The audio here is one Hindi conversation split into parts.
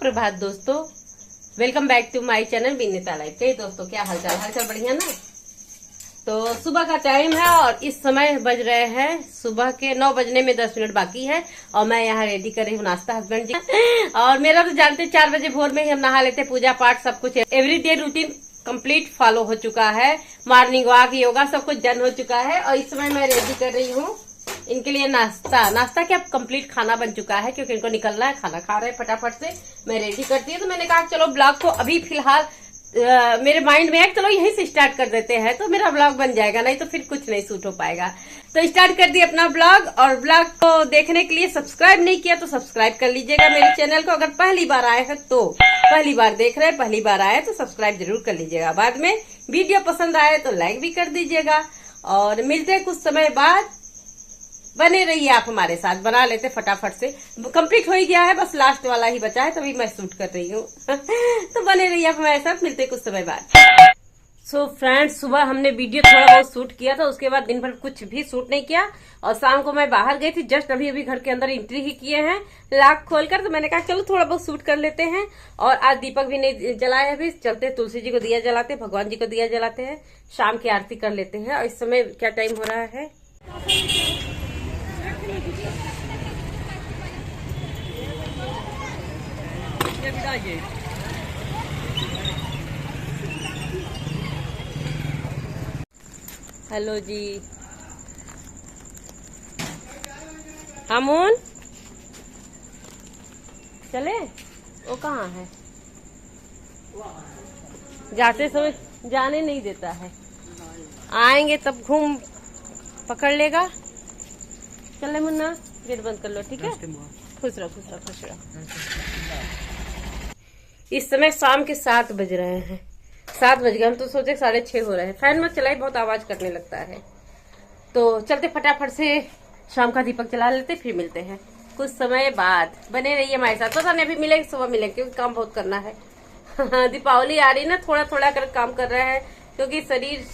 सुप्रभात दोस्तों, welcome back to my channel Vinita life. दोस्तों क्या हालचाल हालचाल बढ़िया ना। तो सुबह का टाइम है और इस समय बज रहे हैं सुबह के 9 बजने में 10 मिनट बाकी है और मैं यहाँ रेडी कर रही हूँ नाश्ता हस्बैंड जी। और मेरा तो जानते 4 बजे भोर में ही हम नहा लेते, पूजा पाठ सब कुछ एवरीडे रूटीन कंप्लीट फॉलो हो चुका है। मॉर्निंग वॉक योगा सब कुछ डन हो चुका है और इस समय मैं रेडी कर रही हूँ इनके लिए नाश्ता क्या कंप्लीट खाना बन चुका है क्योंकि इनको निकलना है, खाना खा रहे हैं फटाफट से। मैं रेडी करती हूँ तो मैंने कहा चलो ब्लॉग को अभी फिलहाल मेरे माइंड में है चलो यहीं से स्टार्ट कर देते हैं तो मेरा ब्लॉग बन जाएगा, नहीं तो फिर कुछ नहीं शूट हो पाएगा। तो स्टार्ट कर दिया अपना ब्लॉग और ब्लॉग को देखने के लिए सब्सक्राइब नहीं किया तो सब्सक्राइब कर लीजिएगा मेरे चैनल को। अगर पहली बार आए हैं तो पहली बार देख रहे हैं, पहली बार आए तो सब्सक्राइब जरूर कर लीजिएगा। बाद में वीडियो पसंद आए तो लाइक भी कर दीजिएगा और मिलते हैं कुछ समय बाद। बने रहिए आप हमारे साथ, बना लेते फटाफट से। कंप्लीट हो ही गया है, बस लास्ट वाला ही बचा है तभी मैं शूट कर रही हूँ। तो बने रहिए आप हमारे साथ, मिलते कुछ समय बाद। सो फ्रेंड्स, सुबह हमने वीडियो थोड़ा बहुत शूट किया था, उसके बाद दिन भर कुछ भी शूट नहीं किया और शाम को मैं बाहर गई थी। जस्ट अभी घर के अंदर एंट्री ही किए हैं लॉक खोलकर, तो मैंने कहा चलो थोड़ा बहुत शूट कर लेते हैं। और आज दीपक भी नहीं जलाए, अभी चलते तुलसी जी को दिया जलाते, भगवान जी को दिया जलाते हैं, शाम की आरती कर लेते हैं। और इस समय क्या टाइम हो रहा है, हेलो जी अमून चले, वो कहाँ है? जाते समय जाने नहीं देता है, आएंगे तब घूम पकड़ लेगा। चले मुन्ना, गेट बंद कर लो, ठीक है? खुश रहो खुश रहो खुश रहो। इस समय शाम के 7 बज रहे हैं, 7 बज गए, हम तो सोचे 6:30 हो रहे हैं। फैन मत चलाई, बहुत आवाज करने लगता है। तो चलते फटाफट से शाम का दीपक जला लेते, फिर मिलते हैं कुछ समय बाद। बने रहिए हमारे साथ, पता नहीं अभी मिलेंगे सुबह मिलेंगे क्योंकि काम बहुत करना है। दीपावली आ रही ना, थोड़ा थोड़ा कर काम कर रहे हैं क्योंकि शरीर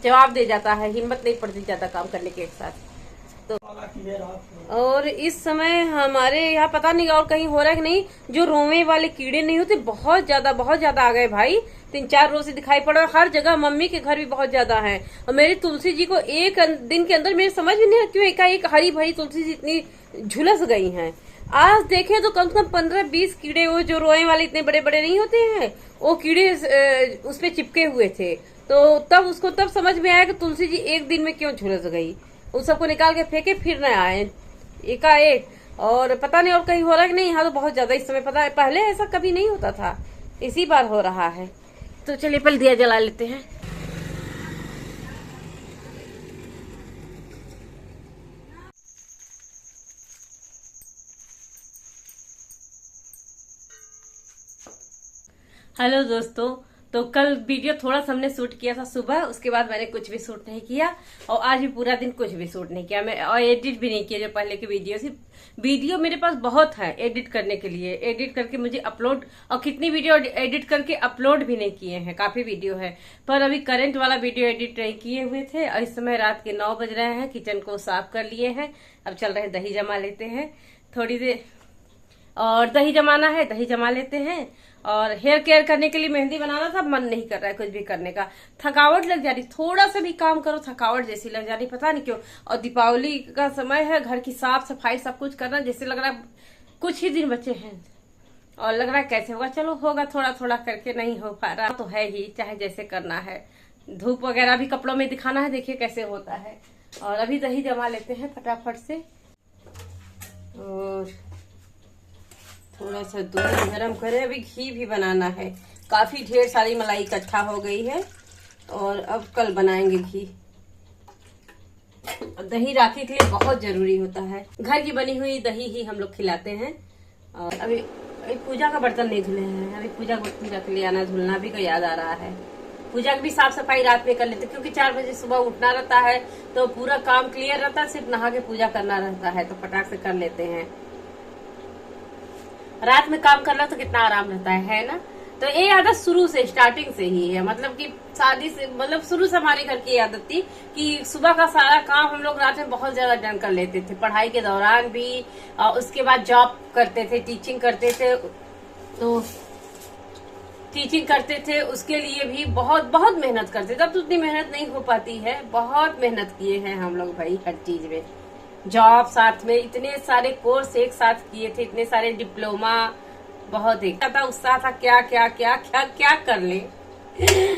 जवाब दे जाता है, हिम्मत नहीं पड़ती ज्यादा काम करने के एक साथ। तो और इस समय हमारे यहाँ पता नहीं और कहीं हो रहा है कि नहीं, जो रोवे वाले कीड़े नहीं होते बहुत ज्यादा आ गए भाई। 3-4 रोज से दिखाई पड़ रहा है हर जगह, मम्मी के घर भी बहुत ज्यादा है। और मेरी तुलसी जी को एक दिन के अंदर मेरे समझ में नहीं क्यों एकाएक हरी भरी तुलसी जी इतनी झुलस गई है। आज देखे तो कम से कम 15-20 कीड़े, वो जो रोए वाले इतने बड़े बड़े नहीं होते हैं, वो कीड़े उस पे चिपके हुए थे। तो तब समझ में आया कि तुलसी जी एक दिन में क्यों झुलस गई। उन सबको निकाल के फेंके, फिर न आए एकाएक। और पता नहीं और कहीं हो रहा है कि नहीं, यहाँ तो बहुत ज्यादा इस समय, पता है पहले ऐसा कभी नहीं होता था, इसी बार हो रहा है। तो चलिए पहले दिया जला लेते हैं। हेलो दोस्तों, तो कल वीडियो थोड़ा सा हमने शूट किया था सुबह, उसके बाद मैंने कुछ भी शूट नहीं किया और आज भी पूरा दिन कुछ भी शूट नहीं किया मैं, और एडिट भी नहीं किया जो पहले की वीडियो थी। वीडियो मेरे पास बहुत है एडिट करने के लिए, एडिट करके मुझे अपलोड, और कितनी वीडियो एडिट करके अपलोड भी नहीं किए हैं, काफी वीडियो है। पर अभी करंट वाला वीडियो एडिट नहीं किए हुए थे। और इस समय रात के 9 बज रहे हैं, किचन को साफ कर लिए हैं, अब चल रहे हैं दही जमा लेते हैं थोड़ी देर, और दही जमाना है, दही जमा लेते हैं। और हेयर केयर करने के लिए मेहंदी बनाना था, मन नहीं कर रहा है कुछ भी करने का, थकावट लग जा रही, थोड़ा सा भी काम करो थकावट जैसी लग जा रही, पता नहीं क्यों। और दीपावली का समय है, घर की साफ सफाई सब कुछ करना, जैसे लग रहा है कुछ ही दिन बचे हैं और लग रहा है कैसे होगा। चलो होगा थोड़ा थोड़ा करके, नहीं हो पा रहा तो है ही, चाहे जैसे करना है। धूप वगैरह भी कपड़ों में दिखाना है, देखिए कैसे होता है। और अभी दही जमा लेते हैं फटाफट से, और थोड़ा सा दूध गरम करें। अभी घी भी बनाना है, काफी ढेर सारी मलाई इकट्ठा हो गई है और अब कल बनाएंगे घी। दही राखी के लिए बहुत जरूरी होता है, घर की बनी हुई दही ही हम लोग खिलाते हैं। और अभी पूजा का बर्तन नहीं धुले हैं, अभी पूजा को रख ले आना, धुलना भी को याद आ रहा है। पूजा की भी साफ सफाई रात में कर लेते क्योंकि 4 बजे सुबह उठना रहता है तो पूरा काम क्लियर रहता है, सिर्फ नहा के पूजा करना रहता है, तो फटाक से कर लेते हैं। रात में काम करना तो कितना आराम रहता है ना। तो ये आदत शुरू से, स्टार्टिंग से ही है, मतलब कि शादी से, मतलब शुरू से हमारे घर की आदत थी कि सुबह का सारा काम हम लोग रात में बहुत ज्यादा डन कर लेते थे, पढ़ाई के दौरान भी, और उसके बाद जॉब करते थे, टीचिंग करते थे, तो टीचिंग करते थे, उसके लिए भी बहुत बहुत मेहनत करते थे। अब तो उतनी मेहनत नहीं हो पाती है, बहुत मेहनत किए हैं हम लोग भाई हर चीज में। जॉब साथ में, इतने सारे कोर्स एक साथ किए थे, इतने सारे डिप्लोमा, बहुत एक था उत्साह था, क्या क्या क्या क्या क्या कर ले।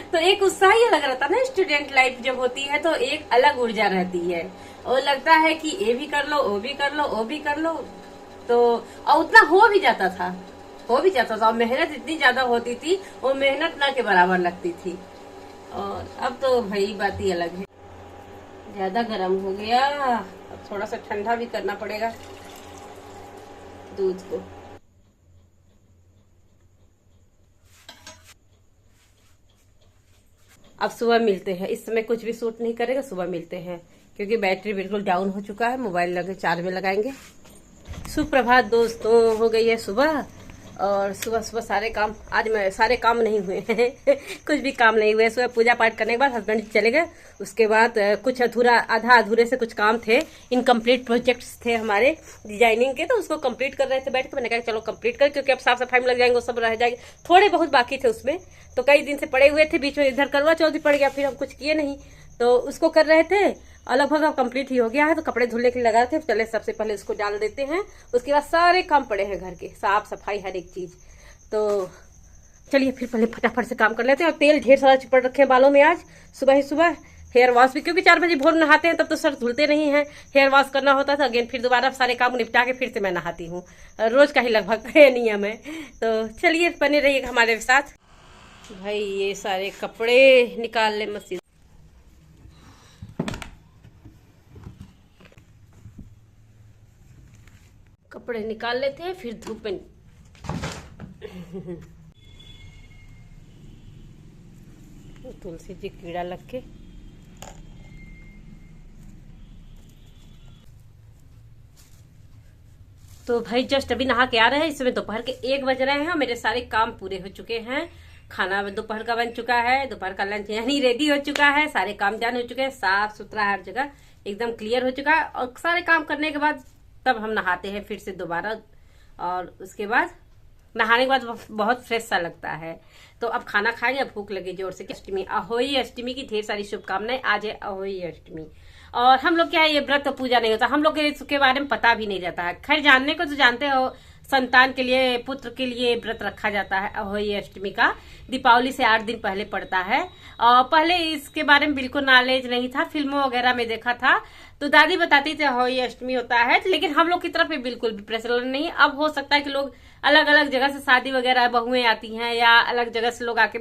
तो एक उत्साह ही अलग रहता ना, स्टूडेंट लाइफ जब होती है तो एक अलग ऊर्जा रहती है, और लगता है कि ये भी कर लो, वो भी कर लो, वो भी कर लो। तो और उतना हो भी जाता था, और मेहनत इतनी ज्यादा होती थी, वो मेहनत ना के बराबर लगती थी। और अब तो भाई बात ही अलग है। ज्यादा गर्म हो गया, अब थोड़ा सा ठंडा भी करना पड़ेगा दूध को। अब सुबह मिलते हैं, इस समय कुछ भी सूट नहीं करेगा, सुबह मिलते हैं क्योंकि बैटरी बिल्कुल डाउन हो चुका है। मोबाइल लगे चार्ज में लगाएंगे। सुप्रभात दोस्तों, हो गई है सुबह, और सुबह सुबह सारे काम, आज मैं सारे काम नहीं हुए हैं कुछ भी काम नहीं हुए। सुबह पूजा पाठ करने के बाद हस्बैंड चले गए, उसके बाद कुछ आधा अधूरे से कुछ काम थे, इनकम्प्लीट प्रोजेक्ट्स थे हमारे डिजाइनिंग के, तो उसको कंप्लीट कर रहे थे बैठ के। मैंने कहा चलो कंप्लीट कर, क्योंकि अब साफ सफाई में लग जाएंगे, वो सब रह जाएंगे। थोड़े बहुत बाकी थे उसमें, तो कई दिन से पड़े हुए थे, बीच में इधर करवा चौथ भी पड़ गया, फिर हम कुछ किए नहीं, तो उसको कर रहे थे। लगभग अब कंप्लीट ही हो गया है, तो कपड़े धुलने के लिए लगा थे। चले सबसे पहले उसको डाल देते हैं, उसके बाद सारे काम पड़े हैं घर के, साफ सफाई हर एक चीज। तो चलिए फिर पहले फटाफट से काम कर लेते हैं। और तेल ढेर सारा चिपड़ रखे हैं बालों में आज सुबह ही सुबह। हेयर वॉश भी, क्योंकि 4 बजे भोर नहाते हैं, तब तो सर धुलते नहीं है, हेयर वॉश करना होता था। अगेन फिर दोबारा सारे काम निपटा के फिर से मैं नहाती हूँ, रोज का ही लगभग नियम है। तो चलिए बने रहिएगा हमारे साथ। भाई ये सारे कपड़े निकाल ले मशीन, कपड़े निकाल लेते हैं, फिर धूप में तुलसी जी कीड़ा लग के। तो भाई जस्ट अभी नहा के आ रहे हैं, इस समय दोपहर के 1 बज रहे हैं। मेरे सारे काम पूरे हो चुके हैं, खाना दोपहर का बन चुका है, दोपहर का लंच यानी रेडी हो चुका है, सारे काम जान हो चुके हैं, साफ सुथरा हर जगह एकदम क्लियर हो चुका है। और सारे काम करने के बाद तब हम नहाते हैं फिर से दोबारा, और उसके बाद नहाने के बाद बहुत फ्रेश सा लगता है। तो अब खाना खाएंगे, भूख लगी जोर से। अष्टमी, अहोई अष्टमी की ढेर सारी शुभकामनाएं। आज है अहोई अष्टमी, और हम लोग क्या है, ये व्रत पूजा नहीं होता, हम लोग इसके बारे में पता भी नहीं रहता है। खैर जानने को तो जानते हो, संतान के लिए, पुत्र के लिए व्रत रखा जाता है अहोई अष्टमी का। दीपावली से 8 दिन पहले पड़ता है, और पहले इसके बारे में बिल्कुल नॉलेज नहीं था, फिल्मों वगैरह में देखा था, तो दादी बताती थी अहोई अष्टमी होता है, लेकिन हम लोग की तरफ बिल्कुल भी प्रचलन नहीं। अब हो सकता है कि लोग अलग अलग जगह से, शादी वगैरह बहुएं आती हैं या अलग जगह से लोग आके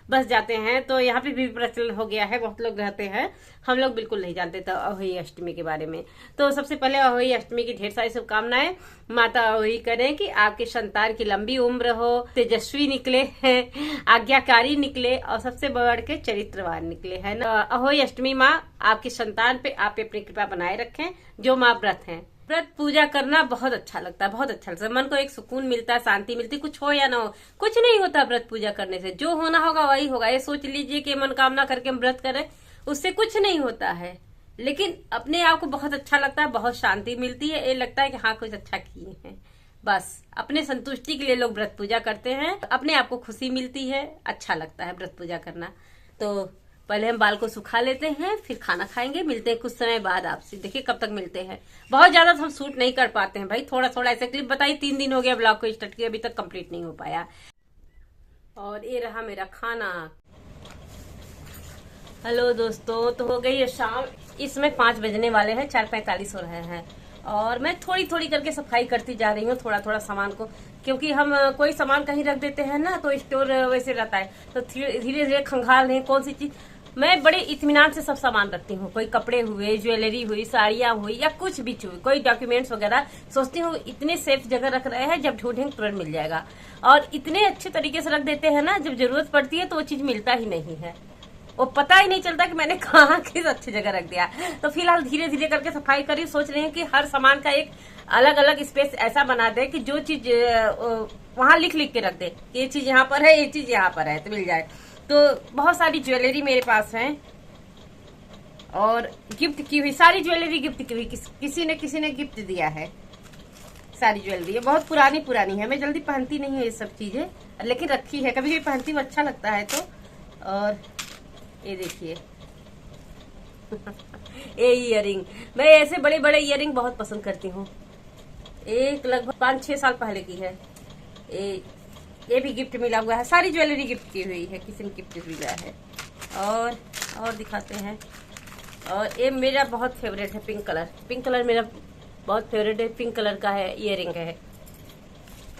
बस जाते हैं, तो यहाँ पे भी प्रचलन हो गया है, बहुत लोग रहते हैं। हम लोग बिल्कुल नहीं जानते थे अहोई अष्टमी के बारे में। तो सबसे पहले अहोई अष्टमी की ढेर सारी शुभकामनाएं। माता अहोई करें कि आपके संतान की लंबी उम्र हो, तेजस्वी निकले हैं, आज्ञाकारी निकले, और सबसे बढ़ के चरित्रवान निकले, है ना। अहोई अष्टमी माँ आपकी संतान पे आप अपनी कृपा बनाए रखें, जो माँ व्रत हैं। व्रत पूजा करना बहुत अच्छा लगता है, बहुत अच्छा लगता है, मन को एक सुकून मिलता है, शांति मिलती है। कुछ हो या ना हो, कुछ नहीं होता व्रत पूजा करने से, जो होना होगा वही होगा। ये सोच लीजिए कि मनोकामना करके हम व्रत करें, उससे कुछ नहीं होता है, लेकिन अपने आप को बहुत अच्छा लगता है, बहुत शांति मिलती है, ये लगता है कि हाँ कुछ अच्छा किए हैं। बस अपने संतुष्टि के लिए लोग व्रत पूजा करते हैं, अपने आप को खुशी मिलती है, अच्छा लगता है व्रत पूजा करना। तो पहले हम बाल को सुखा लेते हैं, फिर खाना खाएंगे। मिलते हैं कुछ समय बाद आपसे, देखिए कब तक मिलते हैं। बहुत ज्यादा तो हम शूट नहीं कर पाते हैं भाई, थोड़ा थोड़ा ऐसे क्लिप बताइए। 3 दिन हो गया ब्लॉग को स्टार्ट किया, अभी तक कंप्लीट नहीं हो पाया। और ये रहा मेरा खाना। हेलो दोस्तों, तो हो गई है शाम, इसमें 5 बजने वाले हैं, 4:45 हो रहे हैं, और मैं थोड़ी थोड़ी करके सफाई करती जा रही हूँ, थोड़ा थोड़ा सामान को, क्योंकि हम कोई सामान कहीं रख देते हैं ना, तो स्टोर वैसे रहता है, तो धीरे धीरे खंगाल नहीं, कौन सी चीज मैं बड़े इत्मीनान से सब सामान रखती हूँ। कोई कपड़े हुए, ज्वेलरी हुई, साड़ियाँ हुई, या कुछ भी हुई, कोई डॉक्यूमेंट्स वगैरह, सोचती हूँ इतने सेफ जगह रख रहे हैं, जब ढूंढेंगे तुरंत मिल जाएगा। और इतने अच्छे तरीके से रख देते हैं ना, जब जरूरत पड़ती है तो वो चीज मिलता ही नहीं है, वो पता ही नहीं चलता कि मैंने कहाँ किस अच्छी जगह रख दिया। तो फिलहाल धीरे धीरे करके सफाई करी, सोच रही हूँ कि हर सामान का एक अलग अलग स्पेस ऐसा बना दे कि जो चीज वहां लिख लिख के रख दे, ये चीज यहाँ पर है, ये चीज यहाँ पर है, तो मिल जाए। तो बहुत सारी ज्वेलरी मेरे पास है, और गिफ्ट की हुई सारी ज्वेलरी गिफ्ट की हुई, किसी ने गिफ्ट दिया है, सारी ज्वेलरी है, बहुत पुरानी पुरानी है। मैं जल्दी पहनती नहीं हूँ ये सब चीजें, लेकिन रखी है, कभी कभी पहनती हूँ, अच्छा लगता है तो। और ये देखिए ये इयररिंग, मैं ऐसे बड़े बड़े इयररिंग बहुत पसंद करती हूँ। एक लगभग 5-6 साल पहले की है। ये भी गिफ्ट मिला हुआ है, सारी ज्वेलरी गिफ्ट की हुई है, किसी ने गिफ्ट मिला है। और दिखाते हैं। और ये मेरा बहुत फेवरेट है, पिंक कलर। पिंक कलर मेरा बहुत फेवरेट है, पिंक कलर का है, इयररिंग है।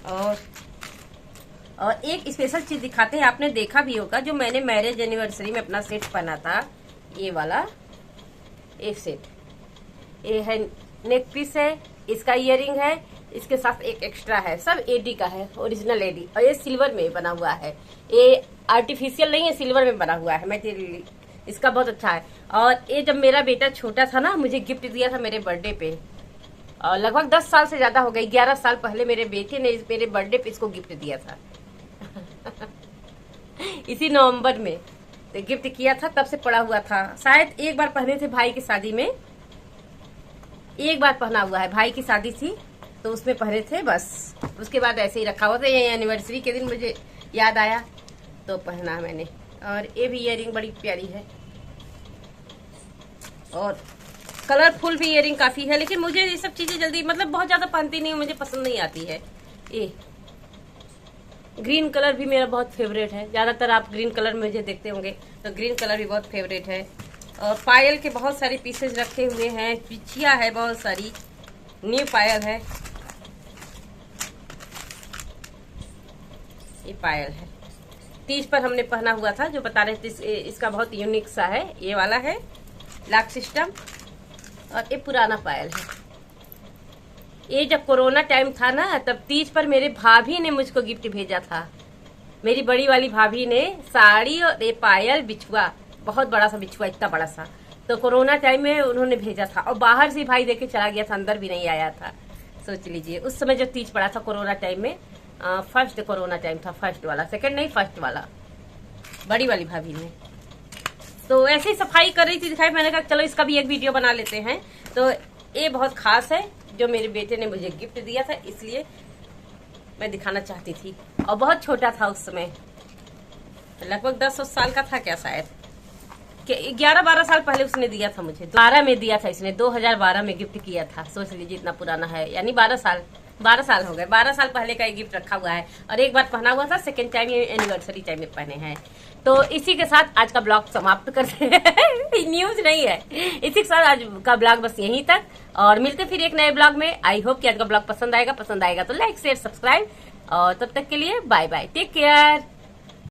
और एक स्पेशल चीज दिखाते हैं, आपने देखा भी होगा, जो मैंने मैरिज एनिवर्सरी में अपना सेट पहना था, ये वाला एक सेट। ये है नेक पीस है, इसका इयररिंग है, इसके साथ एक एक्स्ट्रा है, सब एडी का है, ओरिजिनल एडी। और ये सिल्वर में बना हुआ है, ये आर्टिफिशियल नहीं है, सिल्वर में बना हुआ है मटेरियल, इसका बहुत अच्छा है। और ये जब मेरा बेटा छोटा था ना, मुझे गिफ्ट दिया था मेरे बर्थडे पे, और लगभग 10 साल से ज्यादा हो गई, 11 साल पहले मेरे बेटे ने मेरे बर्थडे पे इसको गिफ्ट दिया था इसी नवंबर में तो गिफ्ट किया था, तब से पड़ा हुआ था। शायद एक बार पहने थे भाई की शादी में, एक बार पहना हुआ है, भाई की शादी थी तो उसमें पहने थे, बस उसके बाद ऐसे ही रखा हुआ था। ये एनिवर्सरी के दिन मुझे याद आया तो पहना मैंने। और ये भी इयररिंग बड़ी प्यारी है, और कलरफुल भी इयररिंग काफी है, लेकिन मुझे ये सब चीजें जल्दी, मतलब बहुत ज्यादा पहनती नहीं हूँ, मुझे पसंद नहीं आती है। ये ग्रीन कलर भी मेरा बहुत फेवरेट है, ज्यादातर आप ग्रीन कलर में मुझे देखते होंगे, तो ग्रीन कलर भी बहुत फेवरेट है। और पायल के बहुत सारे पीसेज रखे हुए हैं, पिछिया है बहुत सारी, न्यू पायल है, ये पायल है, तीज पर हमने पहना हुआ था, जो बता रहे थे। इसका बहुत यूनिक सा है, ये वाला है लॉक सिस्टम। और ये पुराना पायल है। ये जब कोरोना टाइम था ना, तब तीज पर मेरे भाभी ने मुझको गिफ्ट भेजा था, मेरी बड़ी वाली भाभी ने साड़ी और ये पायल, बिछुआ, बहुत बड़ा सा बिछुआ, इतना बड़ा सा, तो कोरोना टाइम में उन्होंने भेजा था। और बाहर से भाई देके चला गया था, अंदर भी नहीं आया था। सोच लीजिए उस समय जो तीज पड़ा था कोरोना टाइम में, फर्स्ट कोरोना टाइम था, फर्स्ट वाला, सेकंड नहीं, फर्स्ट वाला, बड़ी वाली भाभी ने। तो ऐसे ही सफाई कर रही थी, दिखाई, मैंने कहा चलो इसका भी एक वीडियो बना लेते हैं। तो ये बहुत खास है, जो मेरे बेटे ने मुझे गिफ्ट दिया था, इसलिए मैं दिखाना चाहती थी। और बहुत छोटा था उस समय, लगभग 10 साल का था क्या, शायद 11-12 साल पहले उसने दिया था मुझे, 12 में दिया था इसने, 2012 में गिफ्ट किया था। सोच लीजिए इतना पुराना है, यानी 12 साल हो गए, 12 साल पहले का ये गिफ्ट रखा हुआ है। और एक बार पहना हुआ था, सेकंड टाइम ये एनिवर्सरी टाइम में पहने हैं। तो इसी के साथ आज का ब्लॉग समाप्त करते हैं न्यूज नहीं है, इसी के साथ आज का ब्लॉग बस यहीं तक, और मिलते फिर एक नए ब्लॉग में। आई होप कि आज का ब्लॉग पसंद आएगा तो लाइक शेयर सब्सक्राइब, और तब तक के लिए बाय बाय, टेक केयर।